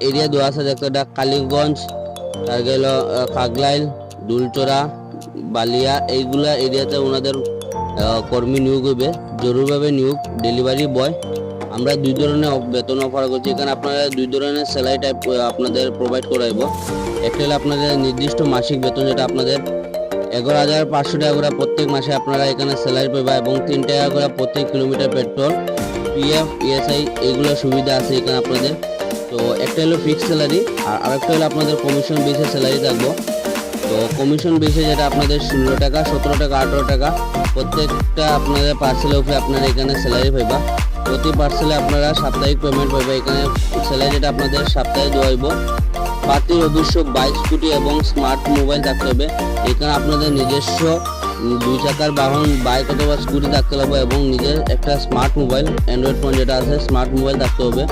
Area দেওয়া আছে, দেখতে কালীগঞ্জ, তার গেল খাগলাইল, দুলচরা, বালিয়া, এইগুলা এরিয়াতে ওনাদের কর্মী নিয়োগ হইবে, জরুরিভাবে নিয়োগ, ডেলিভারি বয়। আমরা 2 ধরনের বেতন অফার করছি। এখানে আপনারা 2 ধরনের স্যালারি টাইপ আপনাদের প্রোভাইড করাইব। একটা হলো আপনাদের নির্দিষ্ট মাসিক বেতন, যেটা আপনাদের 11,500 টাকা করে প্রত্যেক মাসে আপনারা এখানে স্যালারি পাইবা, এবং 3 টাকা করে প্রতি কিলোমিটার পেট্রোল, পিএফ, ইএসআই এইগুলো সুবিধা আছে এখানে আপনাদের। তো একটা হলো ফিক্সড স্যালারি, আর আরেকটা হলো আপনাদের কমিশন বেসে স্যালারি থাকবো। তো কমিশন বেসে যেটা আপনাদের 16 টাকা, 17 টাকা, 18 টাকা প্রত্যেকটা আপনাদের পার্সেলের উপরে আপনারা এখানে স্যালারি পাইবা। প্রতি পার্সেলে আপনারা সাপ্তাহিক পেমেন্ট পাইবা। এখানে স্যালারি যেটা আপনাদের সপ্তাহে দেওয়া হইব। প্রার্থীর অবশ্য বাইক, স্কুটি এবং স্মার্ট মোবাইল থাকতে হবে। এখানে আপনাদের নিজস্ব 2 চাকার বাহন, বাইক অথবা স্কুটি থাকতে হবে, এবং নিজের একটা স্মার্ট মোবাইল, অ্যান্ড্রয়েড ফোন যেটা আছে স্মার্ট মোবাইল থাকতে হবে।